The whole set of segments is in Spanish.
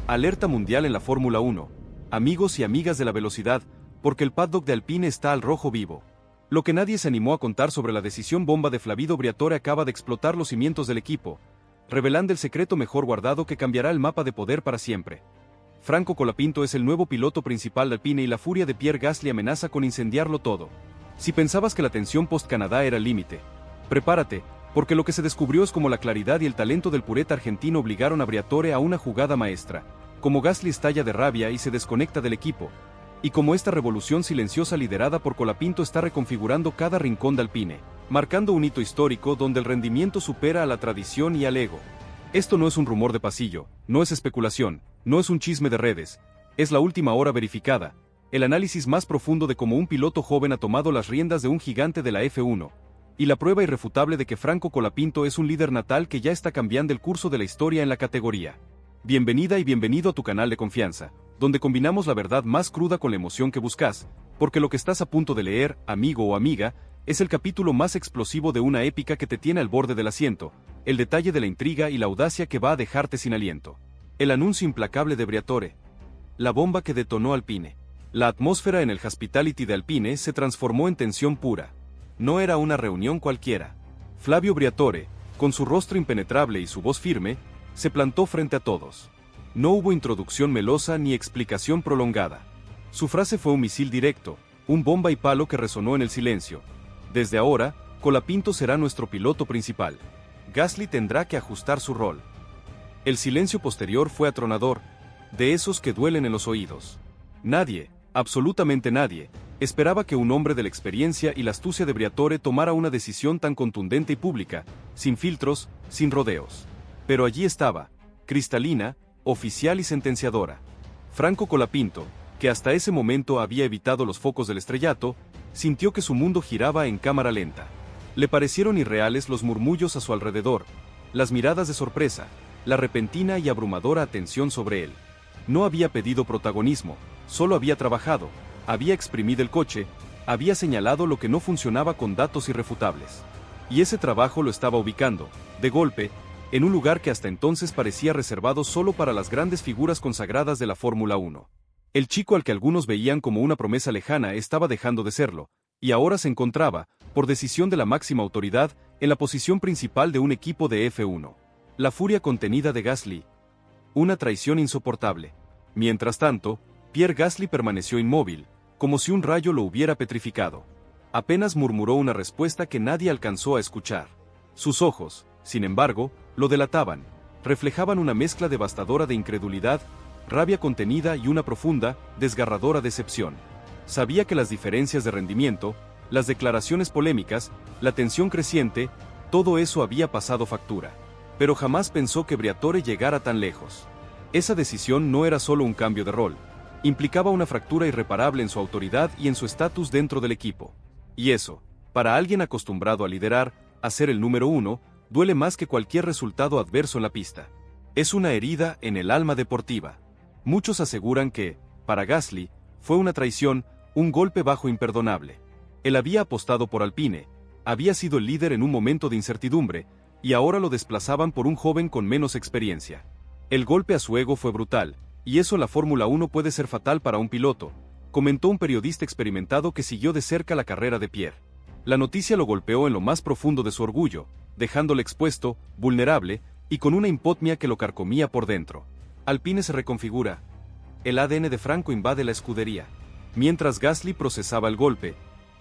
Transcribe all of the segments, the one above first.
Alerta mundial en la Fórmula 1. Amigos y amigas de la velocidad, porque el paddock de Alpine está al rojo vivo. Lo que nadie se animó a contar sobre la decisión bomba de Flavio Briatore acaba de explotar los cimientos del equipo, revelando el secreto mejor guardado que cambiará el mapa de poder para siempre. Franco Colapinto es el nuevo piloto principal de Alpine y la furia de Pierre Gasly amenaza con incendiarlo todo. Si pensabas que la tensión post-Canadá era el límite, prepárate, porque lo que se descubrió es como la claridad y el talento del pureta argentino obligaron a Briatore a una jugada maestra, como Gasly estalla de rabia y se desconecta del equipo, y como esta revolución silenciosa liderada por Colapinto está reconfigurando cada rincón de Alpine, marcando un hito histórico donde el rendimiento supera a la tradición y al ego. Esto no es un rumor de pasillo, no es especulación, no es un chisme de redes, es la última hora verificada, el análisis más profundo de cómo un piloto joven ha tomado las riendas de un gigante de la F1, y la prueba irrefutable de que Franco Colapinto es un líder natal que ya está cambiando el curso de la historia en la categoría. Bienvenida y bienvenido a tu canal de confianza, donde combinamos la verdad más cruda con la emoción que buscas, porque lo que estás a punto de leer, amigo o amiga, es el capítulo más explosivo de una épica que te tiene al borde del asiento, el detalle de la intriga y la audacia que va a dejarte sin aliento. El anuncio implacable de Briatore. La bomba que detonó Alpine. La atmósfera en el Hospitality de Alpine se transformó en tensión pura. No era una reunión cualquiera. Flavio Briatore, con su rostro impenetrable y su voz firme, se plantó frente a todos. No hubo introducción melosa ni explicación prolongada. Su frase fue un misil directo, un bomba y palo que resonó en el silencio. Desde ahora, Colapinto será nuestro piloto principal. Gasly tendrá que ajustar su rol. El silencio posterior fue atronador, de esos que duelen en los oídos. Nadie, absolutamente nadie, esperaba que un hombre de la experiencia y la astucia de Briatore tomara una decisión tan contundente y pública, sin filtros, sin rodeos. Pero allí estaba, cristalina, oficial y sentenciadora. Franco Colapinto, que hasta ese momento había evitado los focos del estrellato, sintió que su mundo giraba en cámara lenta. Le parecieron irreales los murmullos a su alrededor, las miradas de sorpresa, la repentina y abrumadora atención sobre él. No había pedido protagonismo, solo había trabajado, había exprimido el coche, había señalado lo que no funcionaba con datos irrefutables. Y ese trabajo lo estaba ubicando, de golpe, en un lugar que hasta entonces parecía reservado solo para las grandes figuras consagradas de la Fórmula 1. El chico al que algunos veían como una promesa lejana estaba dejando de serlo, y ahora se encontraba, por decisión de la máxima autoridad, en la posición principal de un equipo de F1. La furia contenida de Gasly. Una traición insoportable. Mientras tanto, Pierre Gasly permaneció inmóvil, como si un rayo lo hubiera petrificado. Apenas murmuró una respuesta que nadie alcanzó a escuchar. Sus ojos, sin embargo, lo delataban, reflejaban una mezcla devastadora de incredulidad, rabia contenida y una profunda, desgarradora decepción. Sabía que las diferencias de rendimiento, las declaraciones polémicas, la tensión creciente, todo eso había pasado factura. Pero jamás pensó que Briatore llegara tan lejos. Esa decisión no era solo un cambio de rol, implicaba una fractura irreparable en su autoridad y en su estatus dentro del equipo. Y eso, para alguien acostumbrado a liderar, a ser el número uno, duele más que cualquier resultado adverso en la pista. Es una herida en el alma deportiva. Muchos aseguran que, para Gasly, fue una traición, un golpe bajo imperdonable. Él había apostado por Alpine, había sido el líder en un momento de incertidumbre, y ahora lo desplazaban por un joven con menos experiencia. El golpe a su ego fue brutal, y eso en la Fórmula 1 puede ser fatal para un piloto, comentó un periodista experimentado que siguió de cerca la carrera de Pierre. La noticia lo golpeó en lo más profundo de su orgullo, dejándole expuesto, vulnerable, y con una hipotimia que lo carcomía por dentro. Alpine se reconfigura. El ADN de Franco invade la escudería. Mientras Gasly procesaba el golpe,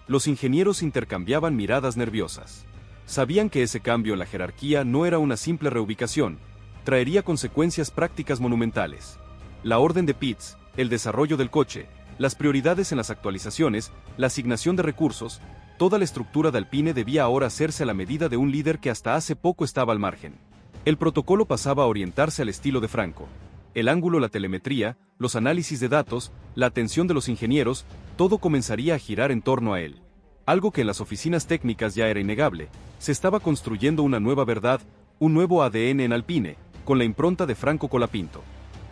los ingenieros intercambiaban miradas nerviosas. Sabían que ese cambio en la jerarquía no era una simple reubicación, traería consecuencias prácticas monumentales. La orden de pits, el desarrollo del coche, las prioridades en las actualizaciones, la asignación de recursos, toda la estructura de Alpine debía ahora hacerse a la medida de un líder que hasta hace poco estaba al margen. El protocolo pasaba a orientarse al estilo de Franco. El ángulo, la telemetría, los análisis de datos, la atención de los ingenieros, todo comenzaría a girar en torno a él. Algo que en las oficinas técnicas ya era innegable, se estaba construyendo una nueva verdad, un nuevo ADN en Alpine, con la impronta de Franco Colapinto.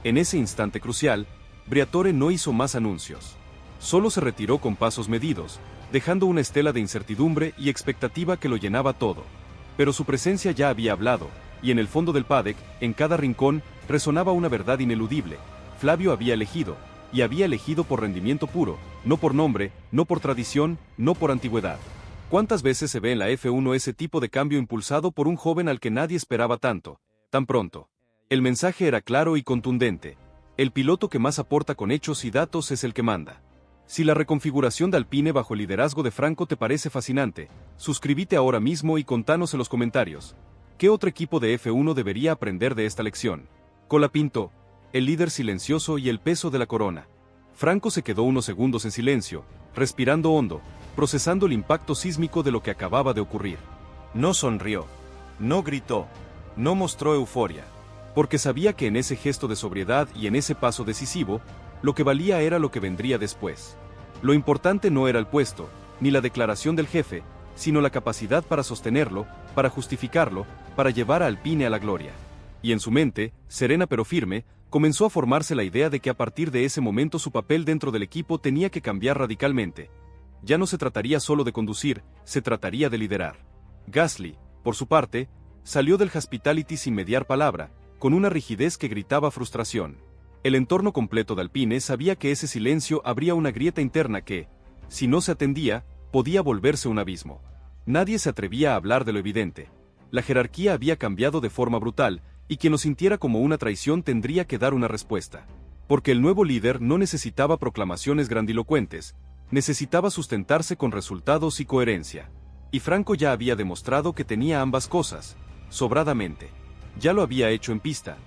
En ese instante crucial, Briatore no hizo más anuncios. Solo se retiró con pasos medidos, dejando una estela de incertidumbre y expectativa que lo llenaba todo. Pero su presencia ya había hablado, y en el fondo del paddock, en cada rincón, resonaba una verdad ineludible: Flavio había elegido, y había elegido por rendimiento puro, no por nombre, no por tradición, no por antigüedad. ¿Cuántas veces se ve en la F1 ese tipo de cambio impulsado por un joven al que nadie esperaba tanto, tan pronto? El mensaje era claro y contundente: el piloto que más aporta con hechos y datos es el que manda. Si la reconfiguración de Alpine bajo el liderazgo de Franco te parece fascinante, suscríbete ahora mismo y contanos en los comentarios: ¿qué otro equipo de F1 debería aprender de esta lección? Colapinto, el líder silencioso y el peso de la corona. Franco se quedó unos segundos en silencio, respirando hondo, procesando el impacto sísmico de lo que acababa de ocurrir. No sonrió, no gritó, no mostró euforia, porque sabía que en ese gesto de sobriedad y en ese paso decisivo, lo que valía era lo que vendría después. Lo importante no era el puesto, ni la declaración del jefe, sino la capacidad para sostenerlo, para justificarlo, para llevar a Alpine a la gloria. Y en su mente, serena pero firme, comenzó a formarse la idea de que a partir de ese momento su papel dentro del equipo tenía que cambiar radicalmente. Ya no se trataría solo de conducir, se trataría de liderar. Gasly, por su parte, salió del hospitality sin mediar palabra, con una rigidez que gritaba frustración. El entorno completo de Alpine sabía que ese silencio abría una grieta interna que, si no se atendía, podía volverse un abismo. Nadie se atrevía a hablar de lo evidente. La jerarquía había cambiado de forma brutal, y quien lo sintiera como una traición tendría que dar una respuesta. Porque el nuevo líder no necesitaba proclamaciones grandilocuentes, necesitaba sustentarse con resultados y coherencia. Y Franco ya había demostrado que tenía ambas cosas, sobradamente. Ya lo había hecho en pista.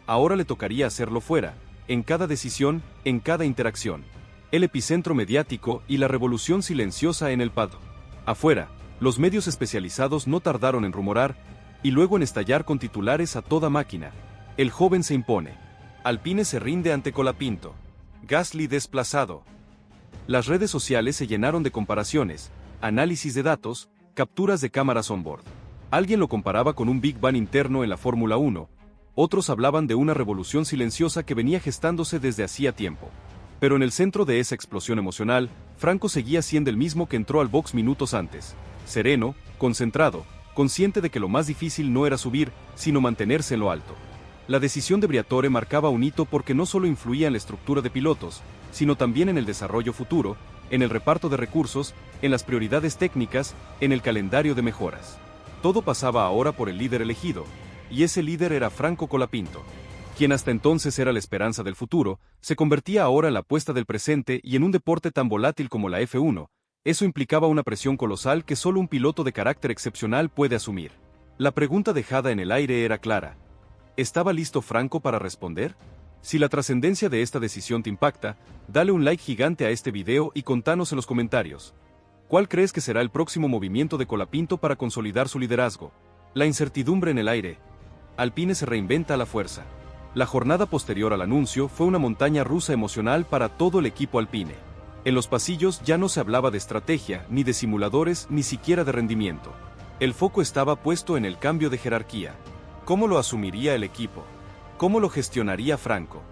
Ahora le tocaría hacerlo fuera, en cada decisión, en cada interacción. El epicentro mediático y la revolución silenciosa en el paddock. Afuera, los medios especializados no tardaron en rumorar, y luego en estallar con titulares a toda máquina: el joven se impone. Alpine se rinde ante Colapinto. Gasly desplazado. Las redes sociales se llenaron de comparaciones, análisis de datos, capturas de cámaras on-board. Alguien lo comparaba con un Big Bang interno en la Fórmula 1, otros hablaban de una revolución silenciosa que venía gestándose desde hacía tiempo. Pero en el centro de esa explosión emocional, Franco seguía siendo el mismo que entró al box minutos antes: sereno, concentrado, consciente de que lo más difícil no era subir, sino mantenerse en lo alto. La decisión de Briatore marcaba un hito porque no solo influía en la estructura de pilotos, sino también en el desarrollo futuro, en el reparto de recursos, en las prioridades técnicas, en el calendario de mejoras. Todo pasaba ahora por el líder elegido, y ese líder era Franco Colapinto. Quien hasta entonces era la esperanza del futuro, se convertía ahora en la apuesta del presente, y en un deporte tan volátil como la F1, eso implicaba una presión colosal que solo un piloto de carácter excepcional puede asumir. La pregunta dejada en el aire era clara: ¿estaba listo Franco para responder? Si la trascendencia de esta decisión te impacta, dale un like gigante a este video y contanos en los comentarios: ¿cuál crees que será el próximo movimiento de Colapinto para consolidar su liderazgo? La incertidumbre en el aire. Alpine se reinventa a la fuerza. La jornada posterior al anuncio fue una montaña rusa emocional para todo el equipo Alpine. En los pasillos ya no se hablaba de estrategia, ni de simuladores, ni siquiera de rendimiento. El foco estaba puesto en el cambio de jerarquía. ¿Cómo lo asumiría el equipo? ¿Cómo lo gestionaría Franco?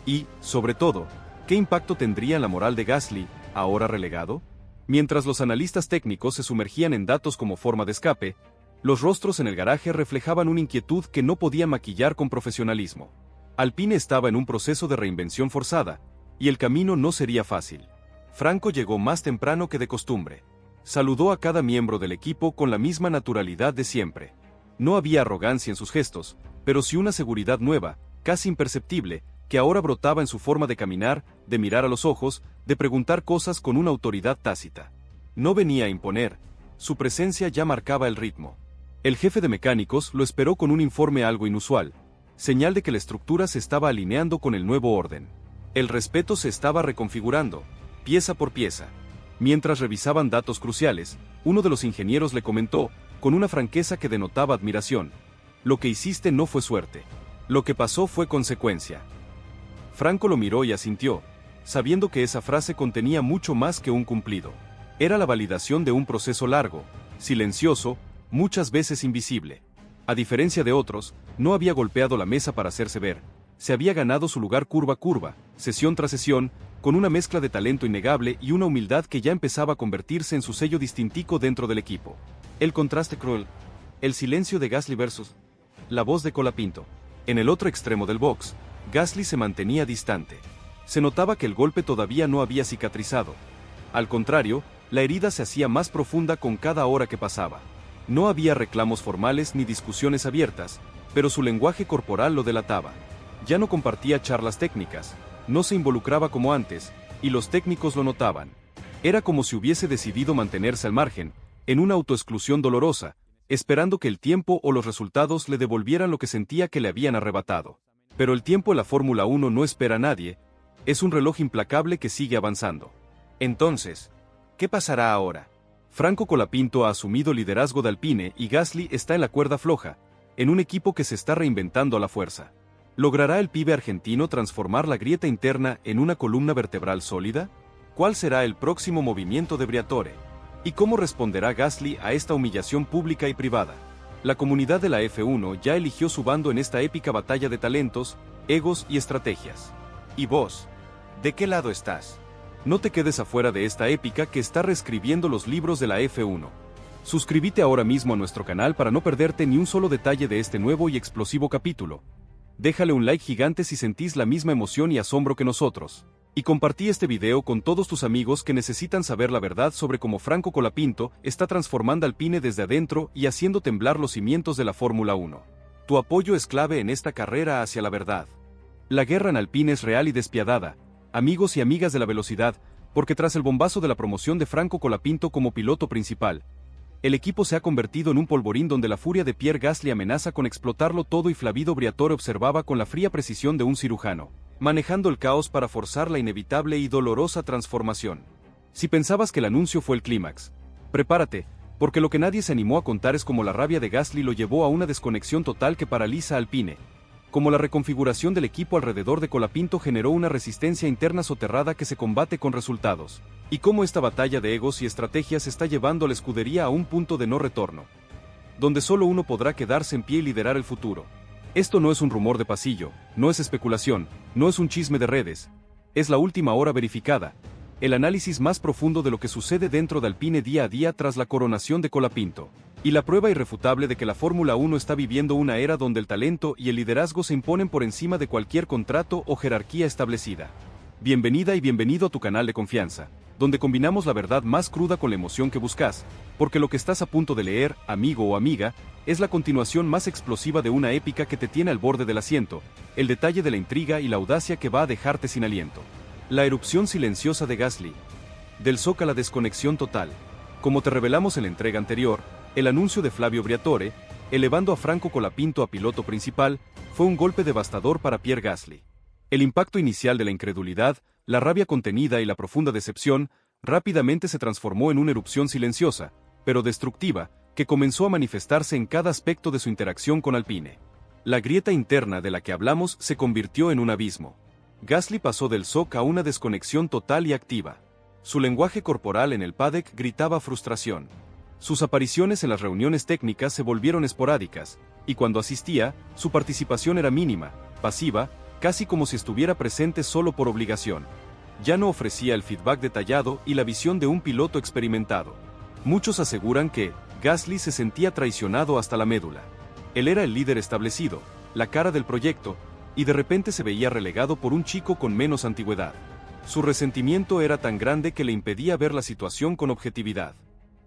Y, sobre todo, ¿qué impacto tendría en la moral de Gasly, ahora relegado? Mientras los analistas técnicos se sumergían en datos como forma de escape, los rostros en el garaje reflejaban una inquietud que no podían maquillar con profesionalismo. Alpine estaba en un proceso de reinvención forzada, y el camino no sería fácil. Franco llegó más temprano que de costumbre. Saludó a cada miembro del equipo con la misma naturalidad de siempre. No había arrogancia en sus gestos, pero sí una seguridad nueva, casi imperceptible, que ahora brotaba en su forma de caminar, de mirar a los ojos, de preguntar cosas con una autoridad tácita. No venía a imponer, su presencia ya marcaba el ritmo. El jefe de mecánicos lo esperó con un informe algo inusual, señal de que la estructura se estaba alineando con el nuevo orden. El respeto se estaba reconfigurando, pieza por pieza. Mientras revisaban datos cruciales, uno de los ingenieros le comentó, con una franqueza que denotaba admiración: lo que hiciste no fue suerte. Lo que pasó fue consecuencia. Franco lo miró y asintió, sabiendo que esa frase contenía mucho más que un cumplido. Era la validación de un proceso largo, silencioso, muchas veces invisible. A diferencia de otros, no había golpeado la mesa para hacerse ver. Se había ganado su lugar curva a curva, sesión tras sesión, con una mezcla de talento innegable y una humildad que ya empezaba a convertirse en su sello distintivo dentro del equipo. El contraste cruel. El silencio de Gasly versus la voz de Colapinto. En el otro extremo del box, Gasly se mantenía distante. Se notaba que el golpe todavía no había cicatrizado. Al contrario, la herida se hacía más profunda con cada hora que pasaba. No había reclamos formales ni discusiones abiertas, pero su lenguaje corporal lo delataba. Ya no compartía charlas técnicas, no se involucraba como antes, y los técnicos lo notaban. Era como si hubiese decidido mantenerse al margen, en una autoexclusión dolorosa, esperando que el tiempo o los resultados le devolvieran lo que sentía que le habían arrebatado. Pero el tiempo en la Fórmula 1 no espera a nadie, es un reloj implacable que sigue avanzando. Entonces, ¿qué pasará ahora? Franco Colapinto ha asumido liderazgo de Alpine y Gasly está en la cuerda floja, en un equipo que se está reinventando a la fuerza. ¿Logrará el pibe argentino transformar la grieta interna en una columna vertebral sólida? ¿Cuál será el próximo movimiento de Briatore? ¿Y cómo responderá Gasly a esta humillación pública y privada? La comunidad de la F1 ya eligió su bando en esta épica batalla de talentos, egos y estrategias. ¿Y vos? ¿De qué lado estás? No te quedes afuera de esta épica que está reescribiendo los libros de la F1. Suscríbete ahora mismo a nuestro canal para no perderte ni un solo detalle de este nuevo y explosivo capítulo. Déjale un like gigante si sentís la misma emoción y asombro que nosotros. Y compartí este video con todos tus amigos que necesitan saber la verdad sobre cómo Franco Colapinto está transformando Alpine desde adentro y haciendo temblar los cimientos de la Fórmula 1. Tu apoyo es clave en esta carrera hacia la verdad. La guerra en Alpine es real y despiadada, amigos y amigas de la velocidad, porque tras el bombazo de la promoción de Franco Colapinto como piloto principal, el equipo se ha convertido en un polvorín donde la furia de Pierre Gasly amenaza con explotarlo todo y Flavio Briatore observaba con la fría precisión de un cirujano, manejando el caos para forzar la inevitable y dolorosa transformación. Si pensabas que el anuncio fue el clímax, prepárate, porque lo que nadie se animó a contar es cómo la rabia de Gasly lo llevó a una desconexión total que paraliza a Alpine, como la reconfiguración del equipo alrededor de Colapinto generó una resistencia interna soterrada que se combate con resultados, y cómo esta batalla de egos y estrategias está llevando a la escudería a un punto de no retorno, donde solo uno podrá quedarse en pie y liderar el futuro. Esto no es un rumor de pasillo, no es especulación, no es un chisme de redes, es la última hora verificada, el análisis más profundo de lo que sucede dentro de Alpine día a día tras la coronación de Colapinto. Y la prueba irrefutable de que la Fórmula 1 está viviendo una era donde el talento y el liderazgo se imponen por encima de cualquier contrato o jerarquía establecida. Bienvenida y bienvenido a tu canal de confianza, donde combinamos la verdad más cruda con la emoción que buscas, porque lo que estás a punto de leer, amigo o amiga, es la continuación más explosiva de una épica que te tiene al borde del asiento, el detalle de la intriga y la audacia que va a dejarte sin aliento. La erupción silenciosa de Gasly. Del shock a la desconexión total. Como te revelamos en la entrega anterior, el anuncio de Flavio Briatore, elevando a Franco Colapinto a piloto principal, fue un golpe devastador para Pierre Gasly. El impacto inicial de la incredulidad, la rabia contenida y la profunda decepción, rápidamente se transformó en una erupción silenciosa, pero destructiva, que comenzó a manifestarse en cada aspecto de su interacción con Alpine. La grieta interna de la que hablamos se convirtió en un abismo. Gasly pasó del shock a una desconexión total y activa. Su lenguaje corporal en el paddock gritaba frustración. Sus apariciones en las reuniones técnicas se volvieron esporádicas, y cuando asistía, su participación era mínima, pasiva, casi como si estuviera presente solo por obligación. Ya no ofrecía el feedback detallado y la visión de un piloto experimentado. Muchos aseguran que Gasly se sentía traicionado hasta la médula. Él era el líder establecido, la cara del proyecto, y de repente se veía relegado por un chico con menos antigüedad. Su resentimiento era tan grande que le impedía ver la situación con objetividad.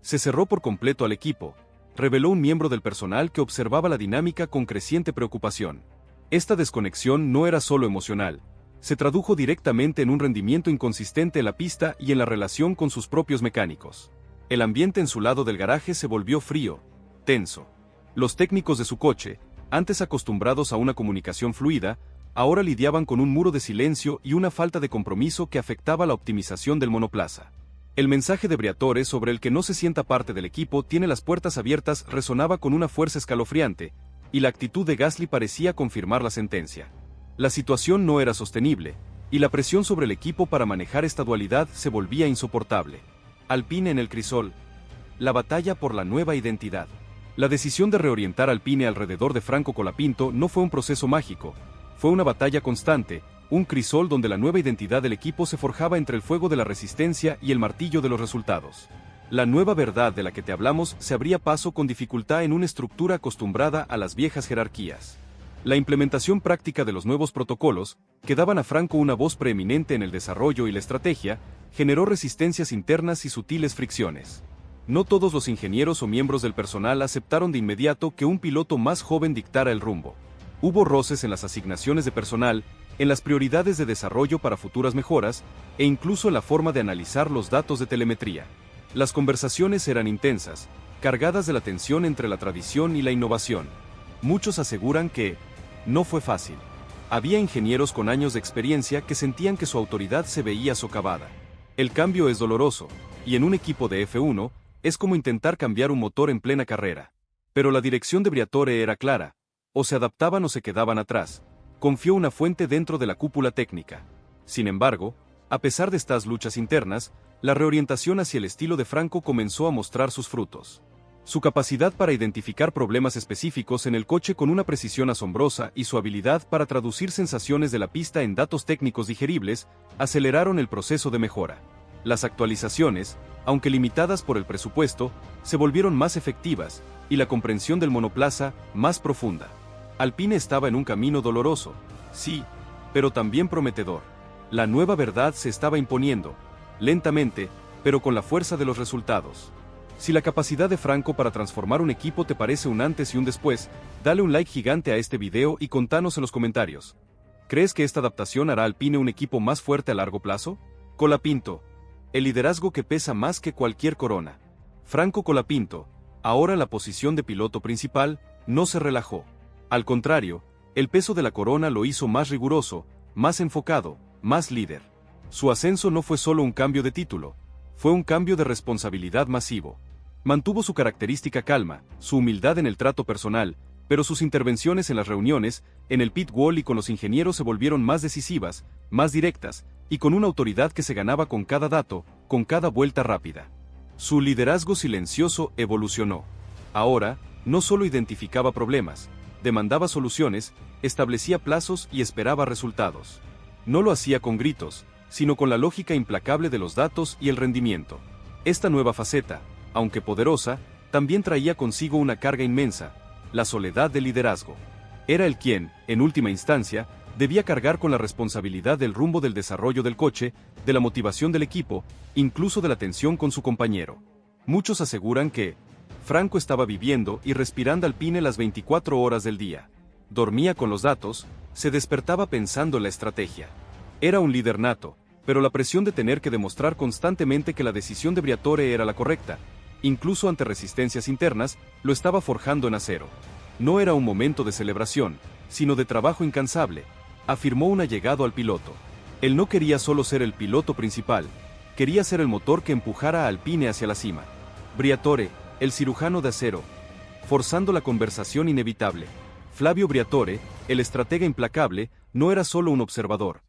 Se cerró por completo al equipo, reveló un miembro del personal que observaba la dinámica con creciente preocupación. Esta desconexión no era solo emocional, se tradujo directamente en un rendimiento inconsistente en la pista y en la relación con sus propios mecánicos. El ambiente en su lado del garaje se volvió frío, tenso. Los técnicos de su coche, antes acostumbrados a una comunicación fluida, ahora lidiaban con un muro de silencio y una falta de compromiso que afectaba la optimización del monoplaza. El mensaje de Briatore sobre el que no se sienta parte del equipo tiene las puertas abiertas resonaba con una fuerza escalofriante, y la actitud de Gasly parecía confirmar la sentencia. La situación no era sostenible, y la presión sobre el equipo para manejar esta dualidad se volvía insoportable. Alpine en el crisol. La batalla por la nueva identidad. La decisión de reorientar Alpine alrededor de Franco Colapinto no fue un proceso mágico, fue una batalla constante, un crisol donde la nueva identidad del equipo se forjaba entre el fuego de la resistencia y el martillo de los resultados. La nueva verdad de la que te hablamos se abría paso con dificultad en una estructura acostumbrada a las viejas jerarquías. La implementación práctica de los nuevos protocolos, que daban a Franco una voz preeminente en el desarrollo y la estrategia, generó resistencias internas y sutiles fricciones. No todos los ingenieros o miembros del personal aceptaron de inmediato que un piloto más joven dictara el rumbo. Hubo roces en las asignaciones de personal, en las prioridades de desarrollo para futuras mejoras, e incluso en la forma de analizar los datos de telemetría. Las conversaciones eran intensas, cargadas de la tensión entre la tradición y la innovación. Muchos aseguran que no fue fácil. Había ingenieros con años de experiencia que sentían que su autoridad se veía socavada. El cambio es doloroso, y en un equipo de F1, es como intentar cambiar un motor en plena carrera. Pero la dirección de Briatore era clara: o se adaptaban o se quedaban atrás, confió una fuente dentro de la cúpula técnica. Sin embargo, a pesar de estas luchas internas, la reorientación hacia el estilo de Franco comenzó a mostrar sus frutos. Su capacidad para identificar problemas específicos en el coche con una precisión asombrosa y su habilidad para traducir sensaciones de la pista en datos técnicos digeribles, aceleraron el proceso de mejora. Las actualizaciones, aunque limitadas por el presupuesto, se volvieron más efectivas, y la comprensión del monoplaza, más profunda. Alpine estaba en un camino doloroso, sí, pero también prometedor. La nueva verdad se estaba imponiendo, lentamente, pero con la fuerza de los resultados. Si la capacidad de Franco para transformar un equipo te parece un antes y un después, dale un like gigante a este video y contanos en los comentarios. ¿Crees que esta adaptación hará a Alpine un equipo más fuerte a largo plazo? Colapinto. El liderazgo que pesa más que cualquier corona. Franco Colapinto, ahora en la posición de piloto principal, no se relajó. Al contrario, el peso de la corona lo hizo más riguroso, más enfocado, más líder. Su ascenso no fue solo un cambio de título, fue un cambio de responsabilidad masivo. Mantuvo su característica calma, su humildad en el trato personal, pero sus intervenciones en las reuniones, en el pit wall y con los ingenieros se volvieron más decisivas, más directas, y con una autoridad que se ganaba con cada dato, con cada vuelta rápida. Su liderazgo silencioso evolucionó. Ahora, no solo identificaba problemas, demandaba soluciones, establecía plazos y esperaba resultados. No lo hacía con gritos, sino con la lógica implacable de los datos y el rendimiento. Esta nueva faceta, aunque poderosa, también traía consigo una carga inmensa: la soledad del liderazgo. Era él quien, en última instancia, debía cargar con la responsabilidad del rumbo del desarrollo del coche, de la motivación del equipo, incluso de la tensión con su compañero. Muchos aseguran que Franco estaba viviendo y respirando Alpine las 24 horas del día. Dormía con los datos, se despertaba pensando en la estrategia. Era un líder nato, pero la presión de tener que demostrar constantemente que la decisión de Briatore era la correcta, incluso ante resistencias internas, lo estaba forjando en acero. No era un momento de celebración, sino de trabajo incansable, afirmó un allegado al piloto. Él no quería solo ser el piloto principal, quería ser el motor que empujara a Alpine hacia la cima. Briatore, el cirujano de acero, forzando la conversación inevitable. Flavio Briatore, el estratega implacable, no era solo un observador.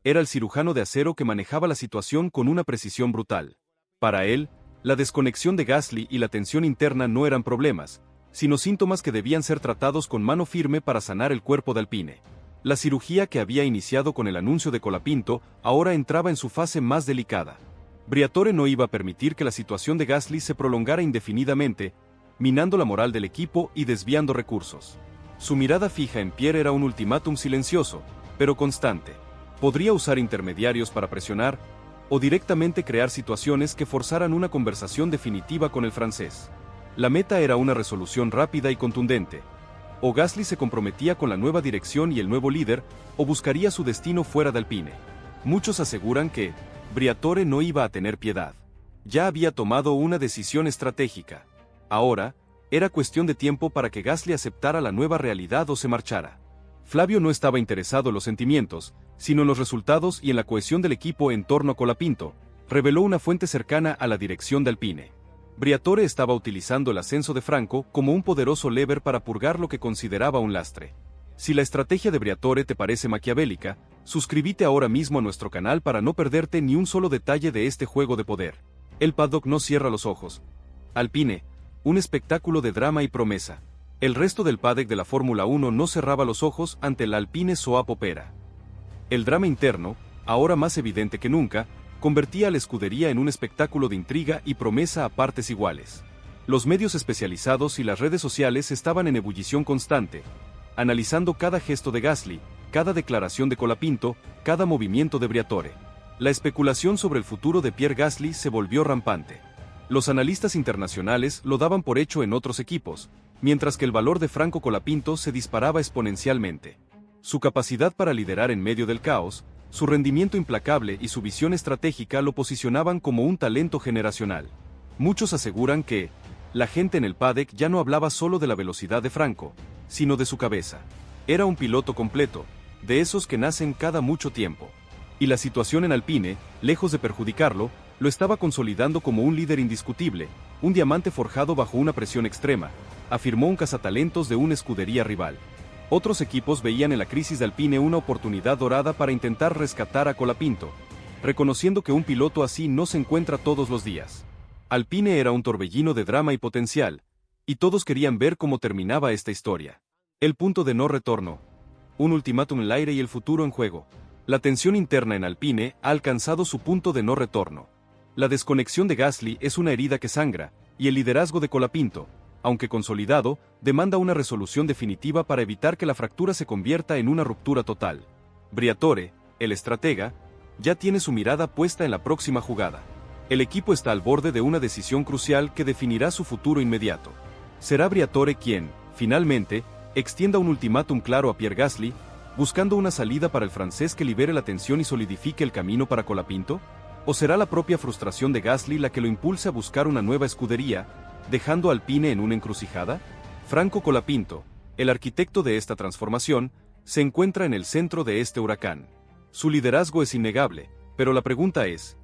Era el cirujano de acero que manejaba la situación con una precisión brutal. Para él, la desconexión de Gasly y la tensión interna no eran problemas, sino síntomas que debían ser tratados con mano firme para sanar el cuerpo de Alpine. La cirugía que había iniciado con el anuncio de Colapinto ahora entraba en su fase más delicada. Briatore no iba a permitir que la situación de Gasly se prolongara indefinidamente, minando la moral del equipo y desviando recursos. Su mirada fija en Pierre era un ultimátum silencioso, pero constante. Podría usar intermediarios para presionar, o directamente crear situaciones que forzaran una conversación definitiva con el francés. La meta era una resolución rápida y contundente. O Gasly se comprometía con la nueva dirección y el nuevo líder, o buscaría su destino fuera de Alpine. Muchos aseguran que Briatore no iba a tener piedad. Ya había tomado una decisión estratégica. Ahora, era cuestión de tiempo para que Gasly aceptara la nueva realidad o se marchara. Flavio no estaba interesado en los sentimientos, sino en los resultados y en la cohesión del equipo en torno a Colapinto, reveló una fuente cercana a la dirección de Alpine. Briatore estaba utilizando el ascenso de Franco como un poderoso lever para purgar lo que consideraba un lastre. Si la estrategia de Briatore te parece maquiavélica, suscríbete ahora mismo a nuestro canal para no perderte ni un solo detalle de este juego de poder. El paddock no cierra los ojos. Alpine, un espectáculo de drama y promesa. El resto del paddock de la Fórmula 1 no cerraba los ojos ante la Alpine Soap Opera. El drama interno, ahora más evidente que nunca, convertía a la escudería en un espectáculo de intriga y promesa a partes iguales. Los medios especializados y las redes sociales estaban en ebullición constante. analizando cada gesto de Gasly, cada declaración de Colapinto, cada movimiento de Briatore. La especulación sobre el futuro de Pierre Gasly se volvió rampante. Los analistas internacionales lo daban por hecho en otros equipos, mientras que el valor de Franco Colapinto se disparaba exponencialmente. Su capacidad para liderar en medio del caos, su rendimiento implacable y su visión estratégica lo posicionaban como un talento generacional. Muchos aseguran que la gente en el paddock ya no hablaba solo de la velocidad de Franco, sino de su cabeza. Era un piloto completo, de esos que nacen cada mucho tiempo. Y la situación en Alpine, lejos de perjudicarlo, lo estaba consolidando como un líder indiscutible, un diamante forjado bajo una presión extrema, afirmó un cazatalentos de una escudería rival. Otros equipos veían en la crisis de Alpine una oportunidad dorada para intentar rescatar a Colapinto, reconociendo que un piloto así no se encuentra todos los días. Alpine era un torbellino de drama y potencial, y todos querían ver cómo terminaba esta historia. El punto de no retorno. Un ultimátum en el aire y el futuro en juego. La tensión interna en Alpine ha alcanzado su punto de no retorno. La desconexión de Gasly es una herida que sangra, y el liderazgo de Colapinto, aunque consolidado, demanda una resolución definitiva para evitar que la fractura se convierta en una ruptura total. Briatore, el estratega, ya tiene su mirada puesta en la próxima jugada. El equipo está al borde de una decisión crucial que definirá su futuro inmediato. ¿Será Briatore quien, finalmente, extienda un ultimátum claro a Pierre Gasly, buscando una salida para el francés que libere la tensión y solidifique el camino para Colapinto? ¿O será la propia frustración de Gasly la que lo impulse a buscar una nueva escudería, dejando a Alpine en una encrucijada? Franco Colapinto, el arquitecto de esta transformación, se encuentra en el centro de este huracán. Su liderazgo es innegable, pero la pregunta es,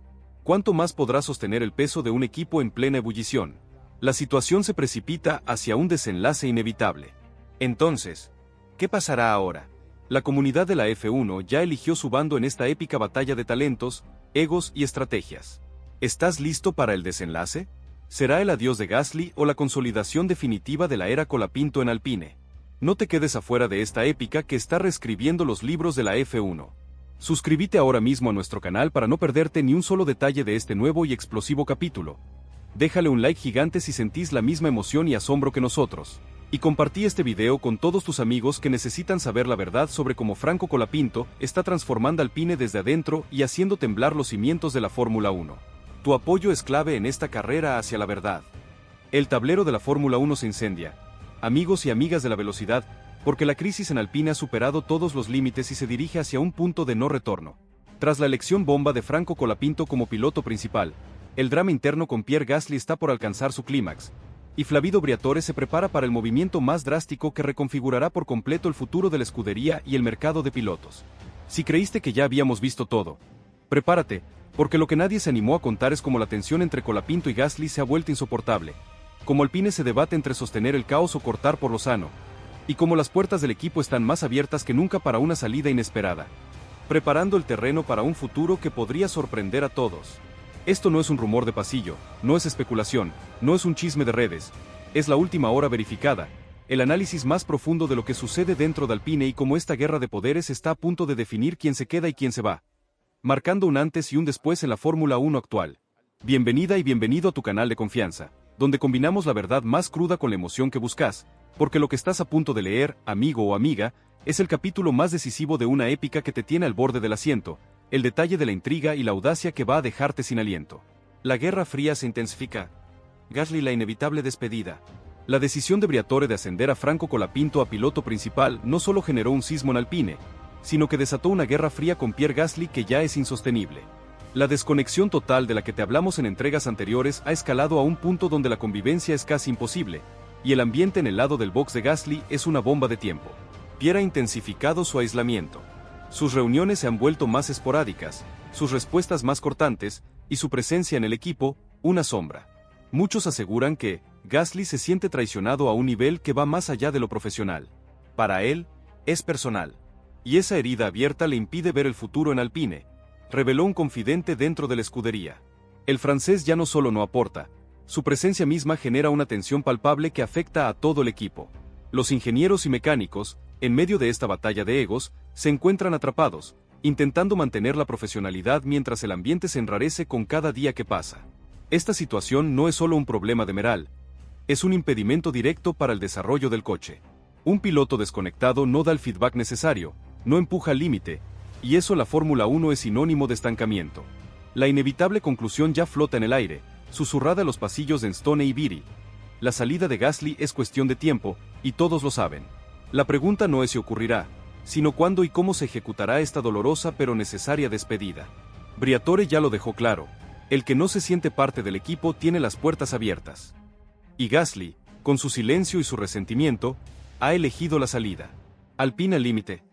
¿cuánto más podrá sostener el peso de un equipo en plena ebullición? La situación se precipita hacia un desenlace inevitable. Entonces, ¿qué pasará ahora? La comunidad de la F1 ya eligió su bando en esta épica batalla de talentos, egos y estrategias. ¿Estás listo para el desenlace? ¿Será el adiós de Gasly o la consolidación definitiva de la era Colapinto en Alpine? No te quedes afuera de esta épica que está reescribiendo los libros de la F1. Suscríbete ahora mismo a nuestro canal para no perderte ni un solo detalle de este nuevo y explosivo capítulo. Déjale un like gigante si sentís la misma emoción y asombro que nosotros. Y compartí este video con todos tus amigos que necesitan saber la verdad sobre cómo Franco Colapinto está transformando Alpine desde adentro y haciendo temblar los cimientos de la Fórmula 1. Tu apoyo es clave en esta carrera hacia la verdad. El tablero de la Fórmula 1 se incendia. Amigos y amigas de la velocidad, porque la crisis en Alpine ha superado todos los límites y se dirige hacia un punto de no retorno. Tras la elección bomba de Franco Colapinto como piloto principal, el drama interno con Pierre Gasly está por alcanzar su clímax, y Flavio Briatore se prepara para el movimiento más drástico que reconfigurará por completo el futuro de la escudería y el mercado de pilotos. Si creíste que ya habíamos visto todo, prepárate, porque lo que nadie se animó a contar es cómo la tensión entre Colapinto y Gasly se ha vuelto insoportable, cómo Alpine se debate entre sostener el caos o cortar por lo sano, y cómo las puertas del equipo están más abiertas que nunca para una salida inesperada, preparando el terreno para un futuro que podría sorprender a todos. Esto no es un rumor de pasillo, no es especulación, no es un chisme de redes, es la última hora verificada, el análisis más profundo de lo que sucede dentro de Alpine y cómo esta guerra de poderes está a punto de definir quién se queda y quién se va, marcando un antes y un después en la Fórmula 1 actual. Bienvenida y bienvenido a tu canal de confianza, donde combinamos la verdad más cruda con la emoción que buscas, porque lo que estás a punto de leer, amigo o amiga, es el capítulo más decisivo de una épica que te tiene al borde del asiento, el detalle de la intriga y la audacia que va a dejarte sin aliento. La Guerra Fría se intensifica. Gasly la inevitable despedida. La decisión de Briatore de ascender a Franco Colapinto a piloto principal no solo generó un sismo en Alpine, sino que desató una guerra fría con Pierre Gasly que ya es insostenible. La desconexión total de la que te hablamos en entregas anteriores ha escalado a un punto donde la convivencia es casi imposible, y el ambiente en el lado del box de Gasly es una bomba de tiempo. Pierre ha intensificado su aislamiento. Sus reuniones se han vuelto más esporádicas, sus respuestas más cortantes, y su presencia en el equipo, una sombra. Muchos aseguran que Gasly se siente traicionado a un nivel que va más allá de lo profesional. Para él, es personal. Y esa herida abierta le impide ver el futuro en Alpine, reveló un confidente dentro de la escudería. El francés ya no solo no aporta, su presencia misma genera una tensión palpable que afecta a todo el equipo. Los ingenieros y mecánicos, en medio de esta batalla de egos, se encuentran atrapados, intentando mantener la profesionalidad mientras el ambiente se enrarece con cada día que pasa. Esta situación no es solo un problema de moral, es un impedimento directo para el desarrollo del coche. Un piloto desconectado no da el feedback necesario, no empuja al límite, y eso la Fórmula 1 es sinónimo de estancamiento. La inevitable conclusión ya flota en el aire, susurrada en los pasillos de Stone y Viri. La salida de Gasly es cuestión de tiempo, y todos lo saben. La pregunta no es si ocurrirá, sino cuándo y cómo se ejecutará esta dolorosa pero necesaria despedida. Briatore ya lo dejó claro, el que no se siente parte del equipo tiene las puertas abiertas. Y Gasly, con su silencio y su resentimiento, ha elegido la salida. Alpine al límite.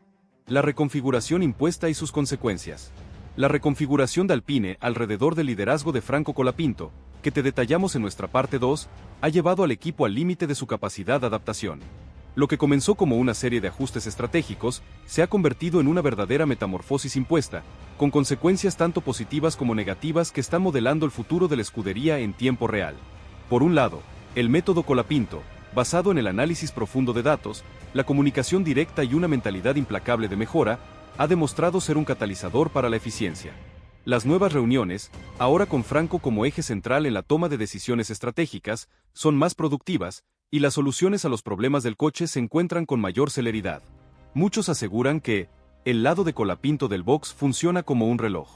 La reconfiguración impuesta y sus consecuencias. La reconfiguración de Alpine alrededor del liderazgo de Franco Colapinto, que te detallamos en nuestra parte 2, ha llevado al equipo al límite de su capacidad de adaptación. Lo que comenzó como una serie de ajustes estratégicos, se ha convertido en una verdadera metamorfosis impuesta, con consecuencias tanto positivas como negativas que están modelando el futuro de la escudería en tiempo real. Por un lado, el método Colapinto, basado en el análisis profundo de datos, la comunicación directa y una mentalidad implacable de mejora, ha demostrado ser un catalizador para la eficiencia. Las nuevas reuniones, ahora con Franco como eje central en la toma de decisiones estratégicas, son más productivas, y las soluciones a los problemas del coche se encuentran con mayor celeridad. Muchos aseguran que el lado de Colapinto del box funciona como un reloj.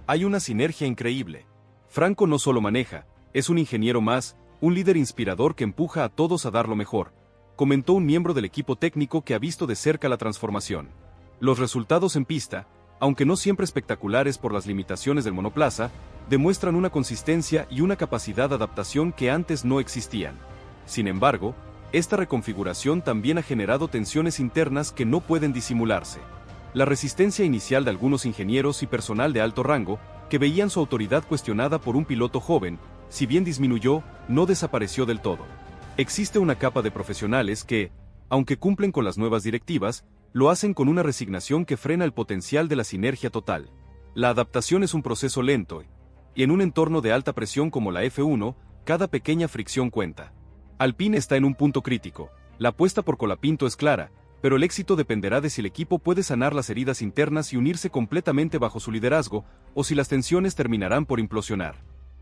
Hay una sinergia increíble. Franco no solo maneja, es un ingeniero más, un líder inspirador que empuja a todos a dar lo mejor, comentó un miembro del equipo técnico que ha visto de cerca la transformación. Los resultados en pista, aunque no siempre espectaculares por las limitaciones del monoplaza, demuestran una consistencia y una capacidad de adaptación que antes no existían. Sin embargo, esta reconfiguración también ha generado tensiones internas que no pueden disimularse. La resistencia inicial de algunos ingenieros y personal de alto rango, que veían su autoridad cuestionada por un piloto joven, si bien disminuyó, no desapareció del todo. Existe una capa de profesionales que, aunque cumplen con las nuevas directivas, lo hacen con una resignación que frena el potencial de la sinergia total. La adaptación es un proceso lento, y en un entorno de alta presión como la F1, cada pequeña fricción cuenta. Alpine está en un punto crítico, la apuesta por Colapinto es clara, pero el éxito dependerá de si el equipo puede sanar las heridas internas y unirse completamente bajo su liderazgo, o si las tensiones terminarán por implosionar.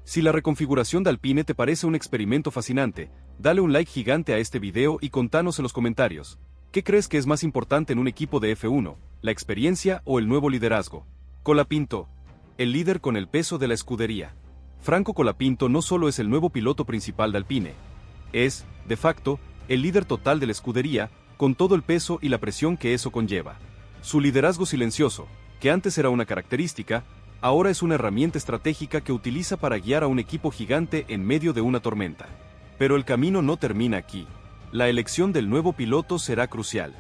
Si la reconfiguración de Alpine te parece un experimento fascinante, dale un like gigante a este video y contanos en los comentarios. ¿Qué crees que es más importante en un equipo de F1, la experiencia o el nuevo liderazgo? Colapinto, el líder con el peso de la escudería. Franco Colapinto no solo es el nuevo piloto principal de Alpine, es, de facto, el líder total de la escudería, con todo el peso y la presión que eso conlleva. Su liderazgo silencioso, que antes era una característica, ahora es una herramienta estratégica que utiliza para guiar a un equipo gigante en medio de una tormenta. Pero el camino no termina aquí. La elección del nuevo piloto será crucial.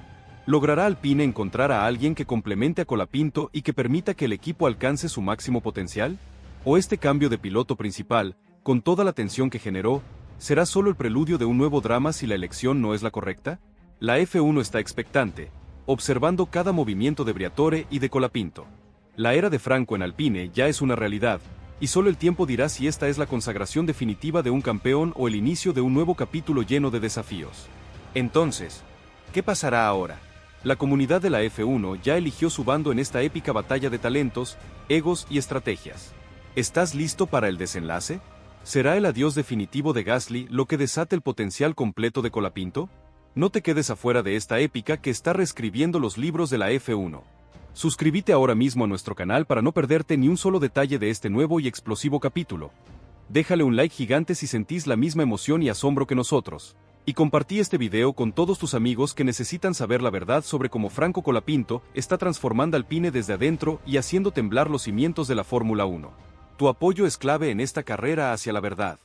¿Logrará Alpine encontrar a alguien que complemente a Colapinto y que permita que el equipo alcance su máximo potencial? ¿O este cambio de piloto principal, con toda la tensión que generó, será solo el preludio de un nuevo drama si la elección no es la correcta? La F1 está expectante, observando cada movimiento de Briatore y de Colapinto. La era de Franco en Alpine ya es una realidad, y solo el tiempo dirá si esta es la consagración definitiva de un campeón o el inicio de un nuevo capítulo lleno de desafíos. Entonces, ¿qué pasará ahora? La comunidad de la F1 ya eligió su bando en esta épica batalla de talentos, egos y estrategias. ¿Estás listo para el desenlace? ¿Será el adiós definitivo de Gasly lo que desate el potencial completo de Colapinto? No te quedes afuera de esta épica que está reescribiendo los libros de la F1. Suscríbete ahora mismo a nuestro canal para no perderte ni un solo detalle de este nuevo y explosivo capítulo. Déjale un like gigante si sentís la misma emoción y asombro que nosotros. Y compartí este video con todos tus amigos que necesitan saber la verdad sobre cómo Franco Colapinto está transformando Alpine desde adentro y haciendo temblar los cimientos de la Fórmula 1. Tu apoyo es clave en esta carrera hacia la verdad.